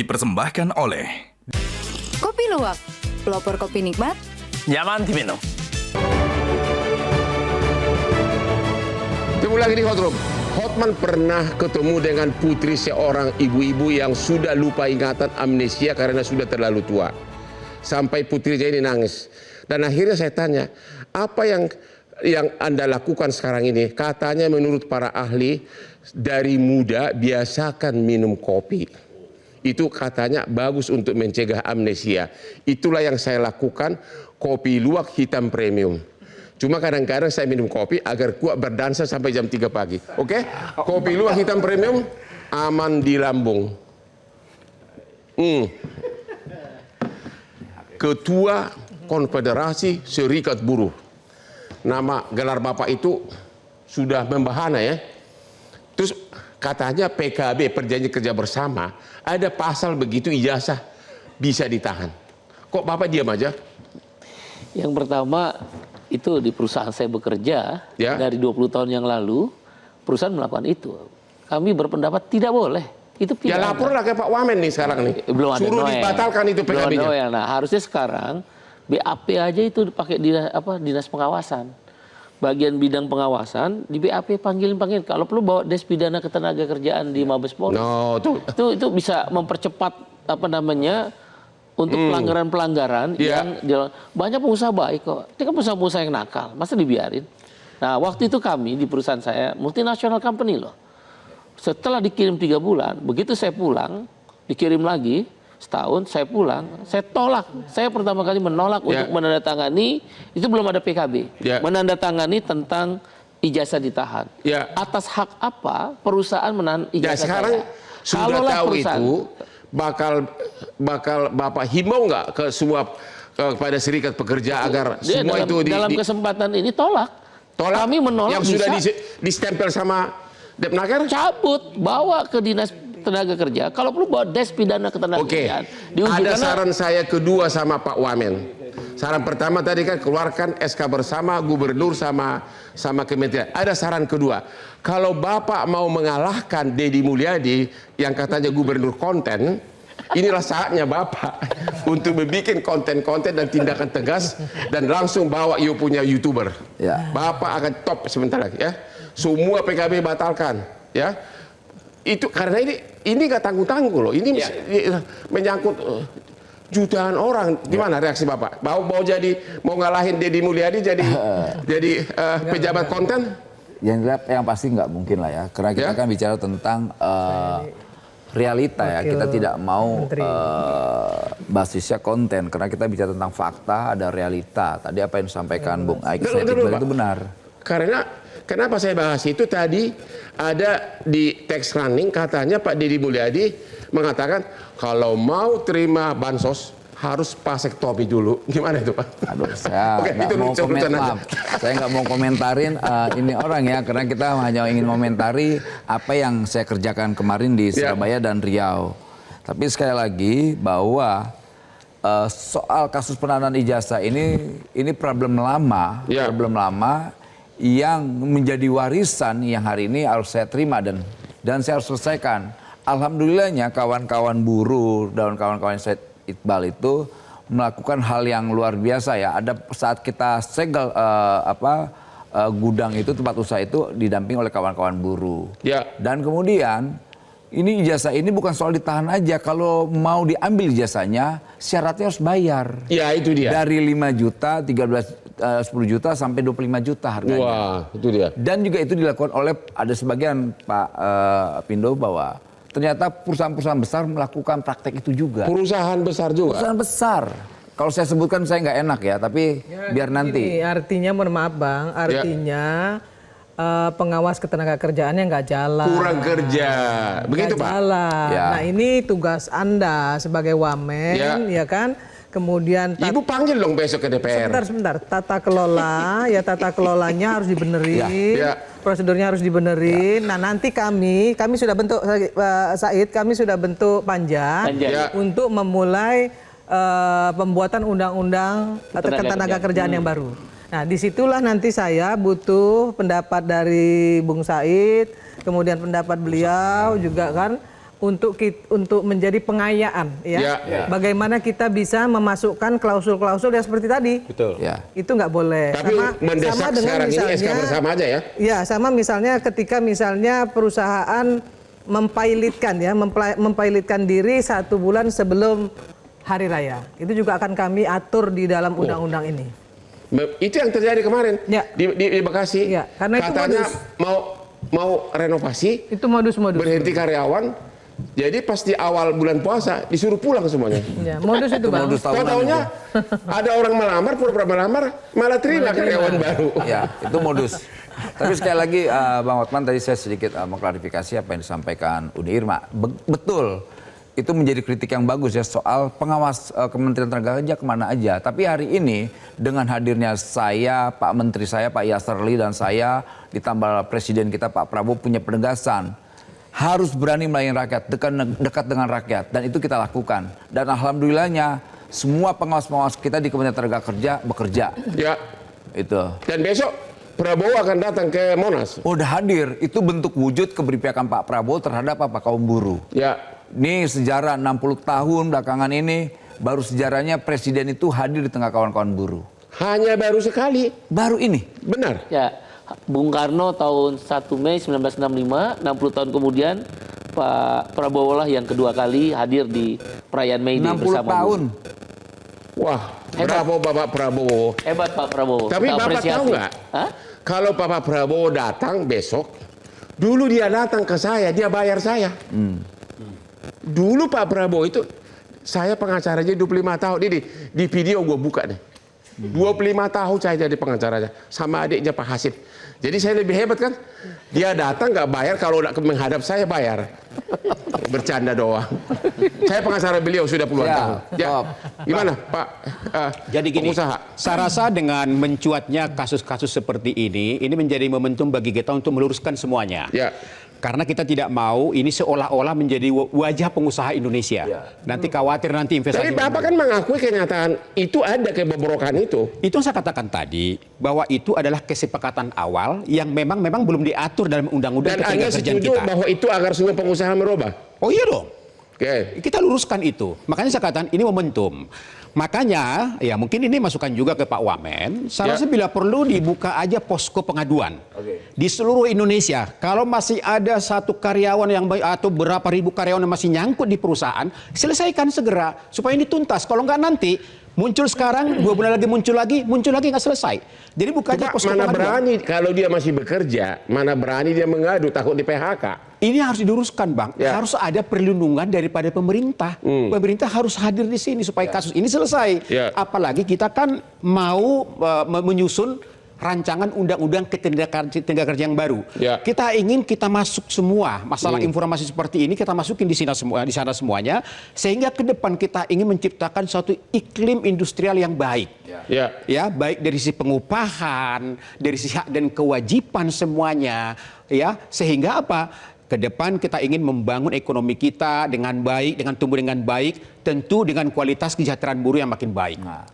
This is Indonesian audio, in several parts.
dipersembahkan oleh Kopi Luwak, pelopor kopi nikmat, nyaman diminum. Ketemu lagi di Hot Room. Hotman pernah ketemu dengan putri seorang ibu-ibu yang sudah lupa ingatan, amnesia karena sudah terlalu tua. Sampai putrinya ini nangis. Dan akhirnya saya tanya, apa yang Anda lakukan sekarang ini? Katanya menurut para ahli, dari muda biasakan minum kopi. Itu katanya bagus untuk mencegah amnesia. Itulah yang saya lakukan, kopi luwak hitam premium. Cuma kadang-kadang saya minum kopi agar kuat berdansa sampai jam 3 pagi. Oke? Kopi luwak hitam premium, aman di lambung. Ketua Konfederasi Serikat Buruh. Nama gelar Bapak itu sudah membahana ya. Terus katanya PKB, Perjanjian Kerja Bersama, ada pasal begitu ijazah bisa ditahan. Kok Bapak diam aja? Yang pertama, itu di perusahaan saya bekerja Ya. dari 20 tahun yang lalu, perusahaan melakukan itu. Kami berpendapat tidak boleh. Itu Ya pidana. laporlah ke Pak Wamen nih sekarang nih. Belum ada Suruh Noel. dibatalkan itu Belum ada PKB-nya. Noel. Nah, harusnya sekarang BAP aja itu dipakai dinas pengawasan. Bagian bidang pengawasan di BAP panggilin. Kalau perlu bawa des pidana ketenaga kerjaan di Mabes Polri. No, tuh. Itu bisa mempercepat untuk pelanggaran-pelanggaran yang banyak pengusaha baik kok. Ini kan pengusaha-pengusaha yang nakal, masa dibiarin? Nah, waktu itu kami di perusahaan saya multinational company loh. Setelah dikirim 3 bulan, begitu saya pulang, dikirim lagi setahun, saya pulang, saya tolak. Saya pertama kali menolak untuk menandatangani, itu belum ada PKB. Menandatangani tentang ijazah ditahan. Atas hak apa perusahaan menahan ijazah sekarang saya? sudah Kalaulah tahu perusahaan, itu bakal Bapak himbau nggak ke semua kepada serikat pekerja agar semua itu dalam kesempatan ini tolak. Kami menolak yang sudah distempel sama Depnaker, cabut, bawa ke dinas tenaga kerja. Kalau perlu bawa des pidana ketenaga kerjaan. Ada saran saya kedua sama Pak Wamen. Saran pertama tadi kan keluarkan SK bersama gubernur sama kementerian. Ada saran kedua. Kalau Bapak mau mengalahkan Deddy Mulyadi yang katanya gubernur konten, inilah saatnya Bapak untuk membuat konten-konten dan tindakan tegas dan langsung bawa you punya YouTuber. Bapak akan top sebentar lagi ya. Semua PKB batalkan ya. Itu karena ini nggak tanggung-tanggung loh. Ini menyangkut jutaan orang. Gimana reaksi Bapak? Mau ngalahin Deddy Mulyadi jadi pejabat konten? Yang pasti nggak mungkin lah ya. Karena kita kan bicara tentang realita ya. Kita tidak mau basisnya konten. Karena kita bicara tentang fakta, ada realita. Tadi apa yang disampaikan Bung Aik itu benar. Karena kenapa saya bahas itu tadi ada di teks running katanya Pak Deddy Mulyadi mengatakan kalau mau terima bansos harus pasek topi dulu. Gimana itu Pak? Aduh, saya nggak mau komentarin ini orang ya, karena kita hanya ingin komentari apa yang saya kerjakan kemarin di Surabaya dan Riau. Tapi sekali lagi bahwa soal kasus penahanan ijazah ini problem lama, yang menjadi warisan yang hari ini harus saya terima dan saya harus selesaikan. Alhamdulillahnya kawan-kawan buruh dan kawan-kawan Said Iqbal itu melakukan hal yang luar biasa ya. Ada saat kita segel gudang itu, tempat usaha itu didamping oleh kawan-kawan buruh. Dan kemudian ini ijazah ini bukan soal ditahan aja. Kalau mau diambil ijazahnya syaratnya harus bayar. Ya itu dia. Dari 5 juta, 10 juta sampai 25 juta harganya. Wah, itu dia. Dan juga itu dilakukan oleh ada sebagian Pak Pindo bahwa ternyata perusahaan-perusahaan besar melakukan praktek itu juga. Perusahaan besar juga. Perusahaan besar. Kalau saya sebutkan saya nggak enak ya, tapi biar nanti. Ini artinya mohon maaf Bang, artinya pengawas ketenaga kerjaannya nggak jalan. Kurang kerja. Begitu Pak? Jalan. Nah ini tugas Anda sebagai Wamen, ya kan? Kemudian Ibu panggil dong besok ke DPR. Sebentar. Tata kelola, tata kelolanya harus dibenerin. Prosedurnya harus dibenerin. Nah nanti kami sudah bentuk Said, kami sudah bentuk panja untuk memulai pembuatan undang-undang ketenaga kerjaan yang baru. Nah disitulah nanti saya butuh pendapat dari Bung Said, kemudian pendapat beliau juga kan. untuk menjadi pengayaan ya. Bagaimana kita bisa memasukkan klausul-klausul yang seperti tadi. Betul. Ya. Itu nggak boleh. Tapi mendesak sekarang ini SK bersama aja ya. Ya, sama misalnya ketika misalnya perusahaan mempilotkan diri 1 bulan sebelum hari raya. Itu juga akan kami atur di dalam undang-undang ini. Itu yang terjadi kemarin di Bekasi. Ya, karena katanya itu mau renovasi. Itu modus-modus. Berhenti karyawan. Jadi pas di awal bulan puasa disuruh pulang semuanya. Ya, modus itu Bang. Tahu-taunya ada orang melamar, pura-pura melamar, malah terima karyawan baru. Ya, itu modus. Tapi sekali lagi Bang Hotman tadi saya sedikit mengklarifikasi apa yang disampaikan Uni Irma. Betul. Itu menjadi kritik yang bagus ya soal pengawas Kementerian Tenaga Kerja kemana aja. Tapi hari ini dengan hadirnya saya, Pak Menteri saya, Pak Yasserli dan saya, ditambah Presiden kita Pak Prabowo punya penegasan. Harus berani melayani rakyat, dekat dengan rakyat. Dan itu kita lakukan. Dan alhamdulillahnya semua pengawas-pengawas kita di Kementerian Tenaga Kerja bekerja. Ya. Itu. Dan besok Prabowo akan datang ke Monas. Udah hadir. Itu bentuk wujud keberpihakan Pak Prabowo terhadap kaum buruh. Ya. Ini sejarah 60 tahun belakangan ini baru sejarahnya Presiden itu hadir di tengah kawan-kawan buruh. Hanya baru sekali. Baru ini. Benar. Ya. Bung Karno tahun 1 Mei 1965, 60 tahun kemudian Pak Prabowo lah yang kedua kali hadir di perayaan May Day 60 bersama tahun. Wah, bravo Bapak Prabowo. Hebat Pak Prabowo. Tapi Kita Bapak apresiasi. tahu nggak? Kalau Bapak Prabowo datang besok, dulu dia datang ke saya, dia bayar saya. Dulu Pak Prabowo itu, saya pengacaranya 25 tahun. Ini di video gue buka deh. 25 tahun saya jadi pengacaranya. Sama adiknya Pak Hasib. Jadi saya lebih hebat kan? Dia datang nggak bayar, kalau menghadap saya bayar. Bercanda doang. Saya pengacara beliau sudah puluhan tahun. Ya. Gimana Pak? Jadi gini, pengusaha. saya rasa dengan mencuatnya kasus-kasus seperti ini menjadi momentum bagi kita untuk meluruskan semuanya. Ya. Karena kita tidak mau ini seolah-olah menjadi wajah pengusaha Indonesia. Nanti khawatir nanti investasi. Tapi Bapak kan mengakui kenyataan itu ada kebobrokan itu. Itu yang saya katakan tadi, bahwa itu adalah kesepakatan awal yang memang belum diatur dalam undang-undang Dan Anda ketenagakerjaan setuju kita. bahwa itu agar semua pengusaha merubah? Oh iya dong. Oke. Kita luruskan itu. Makanya saya katakan ini momentum. Makanya ya mungkin ini masukan juga ke Pak Wamen. Saya rasa bila perlu dibuka aja posko pengaduan di seluruh Indonesia. Kalau masih ada satu karyawan yang atau berapa ribu karyawan yang masih nyangkut di perusahaan, selesaikan segera supaya ini tuntas. Kalau nggak nanti muncul sekarang, 2 bulan lagi muncul lagi nggak selesai. Jadi buka aja posko Mana pengaduan. berani kalau dia masih bekerja, mana berani dia mengadu takut di PHK. Ini harus diluruskan, Bang. Ya. Harus ada perlindungan daripada pemerintah. Pemerintah harus hadir di sini supaya kasus ini selesai. Ya. Apalagi kita kan mau menyusun rancangan undang-undang ketenaga kerja yang baru. Ya. Kita ingin kita masuk semua masalah informasi seperti ini kita masukin di sana semuanya sehingga ke depan kita ingin menciptakan suatu iklim industrial yang baik. Ya. Ya, baik dari sisi pengupahan, dari sisi hak dan kewajiban semuanya, ya, sehingga apa? Ke depan kita ingin membangun ekonomi kita dengan baik, dengan tumbuh dengan baik, tentu dengan kualitas kesejahteraan buruh yang makin baik. Nah,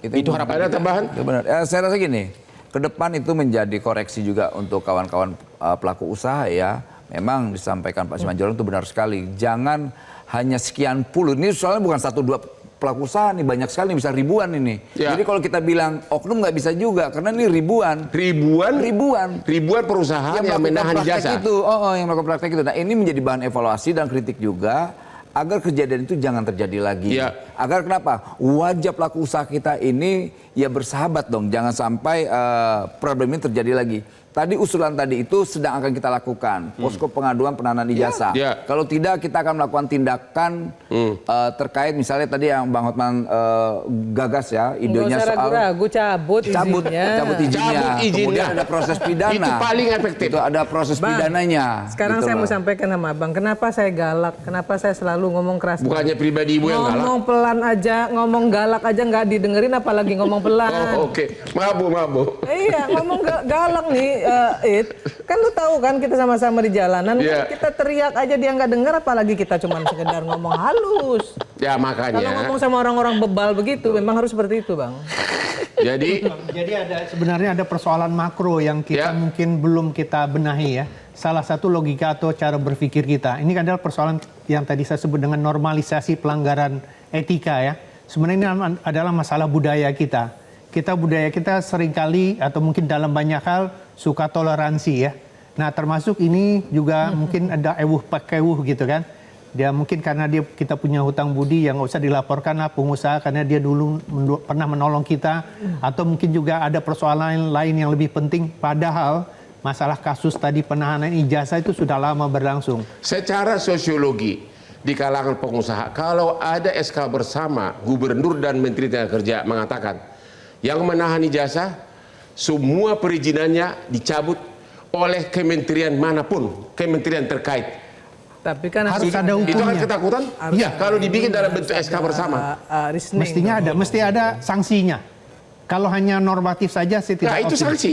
itu harapan Ada kita. tambahan? Itu benar. Saya rasa gini, ke depan itu menjadi koreksi juga untuk kawan-kawan pelaku usaha ya. Memang disampaikan Pak Simanjorong itu benar sekali. Jangan hanya sekian puluh. Ini soalnya bukan 1-2 pelaku usaha nih, banyak sekali, bisa ribuan ini. Ya. Jadi kalau kita bilang oknum nggak bisa juga, karena ini ribuan. Ribuan Perusahaan yang menahan praktek jasa. itu, yang melakukan praktek itu. Nah ini menjadi bahan evaluasi dan kritik juga agar kejadian itu jangan terjadi lagi. Ya. Agar kenapa? Wajah pelaku usaha kita ini ya bersahabat dong, jangan sampai problem ini terjadi lagi. Tadi usulan tadi itu sedang akan kita lakukan, posko pengaduan penahanan ijazah. Ya. Kalau tidak kita akan melakukan tindakan terkait misalnya tadi yang Bang Hotman gagas ya, idenya soal ragu-ragu cabut izinnya. cabut izinnya. Kemudian ada proses pidana. Itu paling efektif. Itu ada proses pidananya. Sekarang gitu saya mau loh. sampaikan sama Abang, kenapa saya galak, kenapa saya selalu ngomong keras. Bukannya pribadi ibu yang galak. Ngomong pelan aja, ngomong galak aja nggak didengerin, apalagi ngomong pelan. Oh, oke. Mabu. Iya, ngomong galak nih, kan lu tahu kan kita sama-sama di jalanan, Iya. kita teriak aja dia nggak dengar, apalagi kita cuma sekedar ngomong halus. Ya Kalau makanya. ngomong sama orang-orang bebal begitu, memang harus seperti itu, Bang. Jadi Jadi sebenarnya ada persoalan makro yang kita Ya. mungkin belum kita benahi ya. salah satu logika atau cara berpikir kita. Ini adalah persoalan yang tadi saya sebut dengan normalisasi pelanggaran etika ya. Sebenarnya ini adalah masalah budaya kita. Budaya kita seringkali atau mungkin dalam banyak hal suka toleransi ya. Nah termasuk ini juga mungkin ada ewuh pakewuh gitu kan. Dia mungkin karena kita punya hutang budi yang nggak usah dilaporkan lah pengusaha karena dia dulu pernah menolong kita. Atau mungkin juga ada persoalan lain yang lebih penting. Padahal masalah kasus tadi penahanan ijazah itu sudah lama berlangsung. Secara sosiologi di kalangan pengusaha, kalau ada SK bersama Gubernur dan Menteri Tenaga Kerja mengatakan yang menahan ijazah semua perizinannya dicabut oleh kementerian manapun, kementerian terkait. Tapi kan Harus ada Itu kan hukumnya. ketakutan? Ya, kalau dibikin dalam bentuk SK bersama. Mestinya ada, mesti ada sanksinya. Kalau hanya normatif saja sih tidak. Nah, itu oke. sanksi.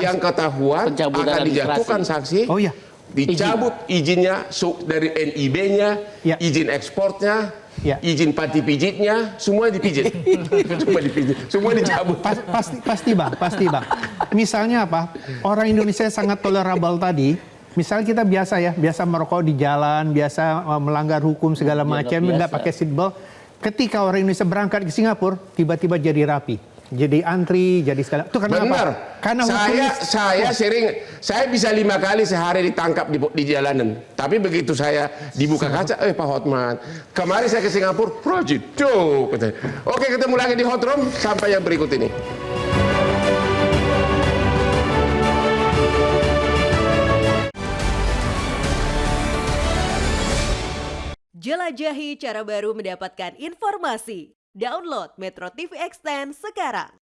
Yang ketahuan Pencabutan akan dijatuhkan administrasi. sanksi. Oh iya. Dicabut izinnya dari NIB-nya, Ya. izin ekspornya, Ya. izin panti pijitnya, semua dipijit. Semua dipijit, semua dicabut. Pasti bang. Misalnya apa? Orang Indonesia sangat tolerable tadi. Misalnya kita biasa merokok di jalan, biasa melanggar hukum segala macam, nggak pakai seatbelt. Ketika orang Indonesia berangkat ke Singapura, tiba-tiba jadi rapi, jadi antri, jadi segala. Itu karena Benar. apa? Karena hukumnya. Saya bisa 5 kali sehari ditangkap di jalanan. Tapi begitu saya dibuka kaca, Pak Hotman, kemarin saya ke Singapura, rajin, tuh. Oke, ketemu lagi di Hot Room sampai yang berikut ini. Jelajahi cara baru mendapatkan informasi. Download Metro TV Extend sekarang.